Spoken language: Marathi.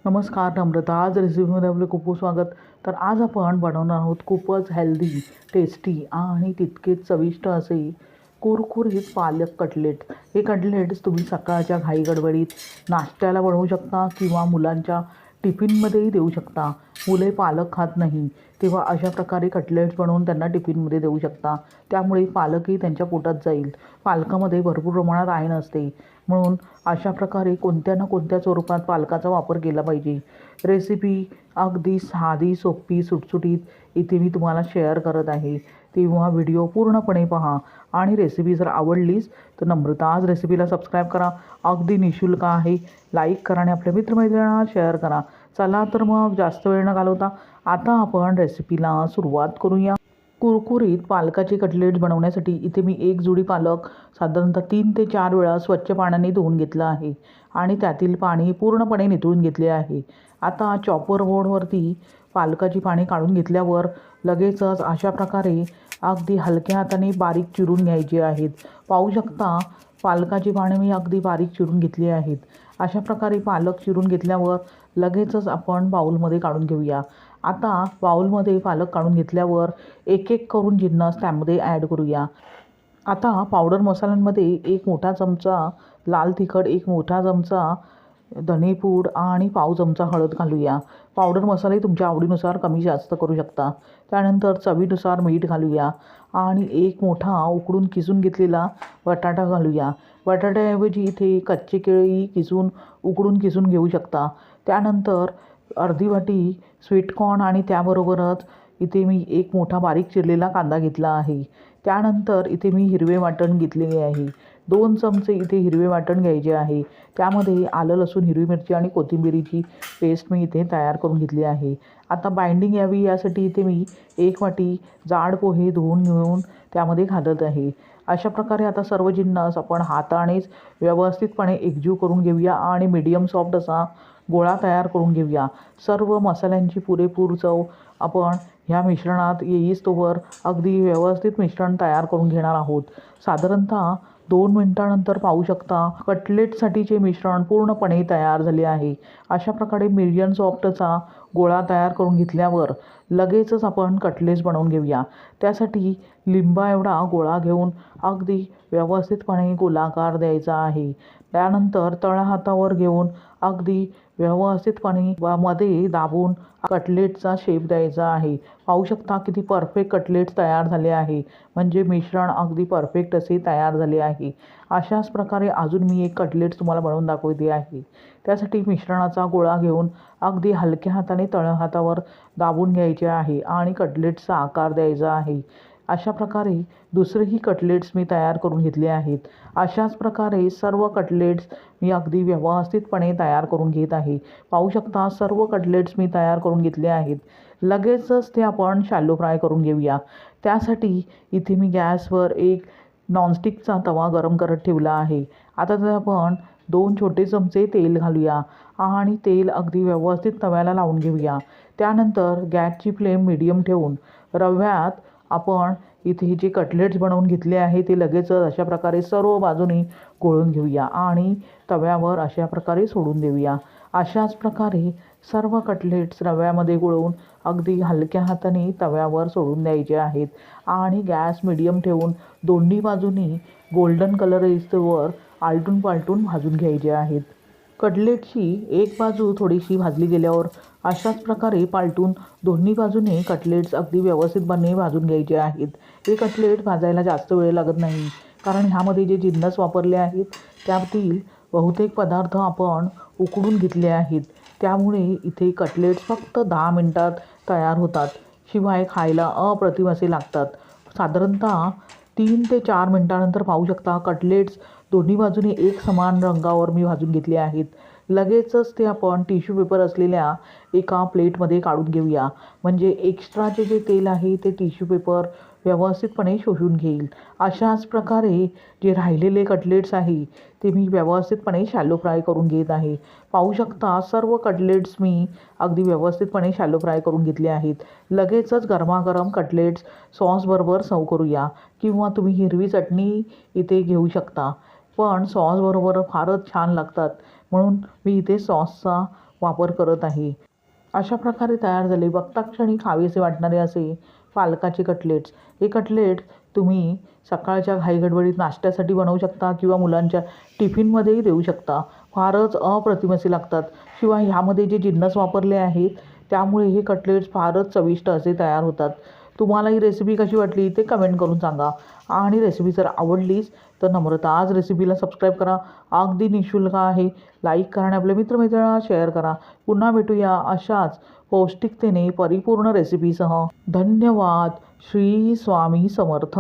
नमस्कार नम्रता. आज रेसिपीमध्ये आपले खूप खूप स्वागत. तर आज आपण बनवणार आहोत खूपच हेल्दी, टेस्टी आणि तितकेच चविष्ट असे कुरकुरीत पालक कटलेट. हे कटलेट्स तुम्ही सकाळच्या घाई गडबडीत नाश्त्याला बनवू शकता किंवा मुलांच्या टिफिनमध्येही देऊ शकता. मुले पालक खात नाही तेव्हा अशा प्रकारे कटलेट्स बनवून त्यांना टिफिनमध्ये देऊ शकता. त्यामुळे पालकही त्यांच्या पोटात जाईल. पालकामध्ये भरपूर प्रमाणात आयर्न असते, म्हणून अशा प्रकारे कोणत्या ना कोणत्या स्वरूपात पालकाचा वापर केला पाहिजे. रेसिपी अगदी साधी, सोपी, सुटसुटीत इथे मी तुम्हाला शेअर करत आहे. तेव्हा व्हिडिओ पूर्णपणे पहा आणि रेसिपी जर आवडलीच तर नम्रता आज रेसिपीला सबस्क्राईब करा. अगदी निःशुल्क आहे. लाईक करा आणि आपल्या मित्रमैत्रिणींना शेअर करा. चला तर मग जास्त वेळ न घालवता आता आपण रेसिपीला सुरुवात करूया. कुरकुरीत पालकाचे कटलेट्स बनवण्यासाठी इथे मी एक जुडी पालक साधारणतः 3 ते 4 वेळा स्वच्छ पाण्याने धुवून घेतलं आहे आणि त्यातील पाणी पूर्णपणे निथळून घेतले आहे. आता चॉपर बोर्डवरती पालकाची पाने काढून घेतल्यावर लगेचच अशा प्रकारे अगदी हलक्या हाताने बारीक चिरून घ्यायची आहेत. पाहू शकता पालकाची पाने मी अगदी बारीक चिरून घेतली आहेत. अशा प्रकारे पालक चिरून घेतल्यावर लगेचच आपण बाउलमध्ये काढून घेऊया. आता बाउलमध्ये पालक काढून घेतल्यावर एक एक करून जिन्नस त्यामध्ये ॲड करूया. आता पावडर मसाल्यांमध्ये 1 मोठा चमचा लाल तिखट, 1 मोठा चमचा धनेपूड आणि पाव चमचा हळद घालूया. पावडर मसाले तुमच्या आवडीनुसार कमी जास्त करू शकता. त्यानंतर चवीनुसार मीठ घालूया आणि 1 मोठा उकडून किसून घेतलेला बटाटा घालूया. बटाट्याऐवजी इथे कच्चे केळी उकडून किसून घेऊ शकता. त्यानंतर अर्धी वाटी स्वीटकॉर्न आणि त्याबरोबरच इथे मी 1 मोठा बारीक चिरलेला कांदा घेतला आहे. त्यानंतर इथे मी हिरवे वाटण घेतलेले आहे. 2 चमचे इथे हिरवे वाटण घ्यायचे आहे. त्यामध्ये आलं, लसूण, हिरवी मिरची आणि कोथिंबिरीची पेस्ट मी इथे तयार करून घेतली आहे. आता बाइंडिंग यावी यासाठी इथे मी 1 वाटी जाड पोहे धुवून घेऊन त्यामध्ये घालत आहे. अशा प्रकारे आता सर्व जिन्नस आपण हातानेच व्यवस्थितपणे एकजीव करून घेऊया आणि मीडियम सॉफ्ट असा गोळा तयार करून घेऊया. सर्व मसाल्यांची पुरेपूर चव आपण ह्या मिश्रणात येईस्तोवर अगदी व्यवस्थित मिश्रण तयार करून घेणार आहोत. साधारणतः 2 मिनिटानंतर पाहू शकता कटलेटसाठीचे मिश्रण पूर्णपणे तयार झाले आहे. अशा प्रकारे मीडियम सॉफ्टचा गोळा तयार करून घेतल्यावर लगेचच आपण कटलेट्स बनवून घेऊया. त्यासाठी लिंबा एवढा गोळा घेऊन अगदी व्यवस्थितपणे गोलाकार द्यायचा आहे. त्यानंतर तळहातावर घेऊन अगदी व्यवस्थितपणे मध्ये दाबून कटलेटचा शेप द्यायचा आहे. पाहू शकता किती परफेक्ट कटलेट्स तयार झाले आहे. म्हणजे मिश्रण अगदी परफेक्ट असे तयार झाले आहे. अशाच प्रकारे अजून मी एक कटलेट्स तुम्हाला बनवून दाखवते आहे. त्यासाठी मिश्रणाचा गोळा घेऊन अगदी हलक्या हाताने तळहातावर दाबून घ्यायचे आहे आणि कटलेट्सचा आकार द्यायचा आहे. अशा प्रकारे दुसरेही कटलेट्स मी तयार करून घेतले आहेत. अशाच प्रकारे सर्व कटलेट्स मी अगदी व्यवस्थितपणे तयार करून घेत आहे. पाहू शकता सर्व कटलेट्स मी तयार करून घेतले आहेत. लगेचच ते आपण शॅलो फ्राय करून घेऊया. त्यासाठी इथे मी गॅसवर एक नॉनस्टिकचा तवा गरम करत ठेवला आहे. आता त्यात आपण 2 छोटे चमचे तेल घालूया आणि तेल अगदी व्यवस्थित तव्याला लावून घेऊया. त्यानंतर गॅसची फ्लेम मीडियम ठेवून रव्यात आपण इथे जे कटलेट्स बनवून घेतले आहे ते लगेचच अशा प्रकारे सर्व बाजूनी गोळून घेऊया आणि तव्यावर अशा प्रकारे सोडून देऊया. अशाच प्रकारे सर्व कटलेट्स रव्यामध्ये गोळून अगदी हलक्या हाताने तव्यावर सोडून द्यायचे आहेत आणि गॅस मीडियम ठेवून दोन्ही बाजूनी गोल्डन कलर येईस्तोवर आलटून पालटून भाजून घ्यायचे आहेत. कटलेटची एक बाजू थोडीशी भाजली गेल्यावर अशाच प्रकारे पालटून दोन्ही बाजूने कटलेट्स अगदी व्यवस्थितपणे भाजून घ्यायचे आहेत. हे कटलेट भाजायला जास्त वेळ लागत नाही, कारण ह्यामध्ये जे जिन्नस वापरले आहेत त्यातील बहुतेक पदार्थ आपण उकडून घेतले आहेत. त्यामुळे इथे कटलेट्स फक्त 10 मिनिटात तयार होतात. शिवाय खायला अप्रतिम असे लागतात. साधारणतः 3 ते 4 मिनिटानंतर पाहू शकता कटलेट्स दोन्ही बाजूने एक समान रंगावर मी भाजून घेतले आहेत. लगेचच ते आपण टिश्यू पेपर असलेल्या एका प्लेटमध्ये काढून घेऊया. म्हणजे एक्स्ट्राचे जे तेल आहे ते टिश्यू पेपर व्यवस्थितपणे शोषून घेईल. अशाच प्रकारे जे राहिलेले कटलेट्स आहे ते मी व्यवस्थितपणे शॅलो फ्राय करून घेत आहे. पाहू शकता सर्व कटलेट्स मी अगदी व्यवस्थितपणे शॅलो फ्राय करून घेतले आहेत. लगेचच गरमागरम कटलेट्स सॉसबरोबर सर्व्ह करूया किंवा तुम्ही हिरवी चटणी इथे घेऊ शकता. पण सॉसबरोबर फारच छान लागतात, म्हणून मी इथे सॉसचा वापर करत आहे. अशा प्रकारे तयार झाले बघता क्षणी खावेसे वाटणारे असे पालकाचे कटलेट्स. हे कटलेट तुम्ही सकाळच्या घाईगडबडीत नाश्त्यासाठी बनवू शकता किंवा मुलांच्या टिफिनमध्येही देऊ शकता. फारच अप्रतिम असे लागतात. शिवाय ह्यामध्ये जे जिन्नस वापरले आहेत त्यामुळे हे कटलेट्स फारच चविष्ट असे तयार होतात. तुम्हाला ही रेसिपी कशी वाटली ते कमेंट करून सांगा. आणि रेसिपी जर आवडलीच तर नम्रता आज रेसिपीला सबस्क्राईब करा. अगदी निःशुल्क आहे. लाईक करा आणि आपल्या मित्रमैत्रिणींना शेअर करा. पुन्हा भेटूया अशाच पौष्टिकतेने परिपूर्ण रेसिपीसह. धन्यवाद. श्री स्वामी समर्थ.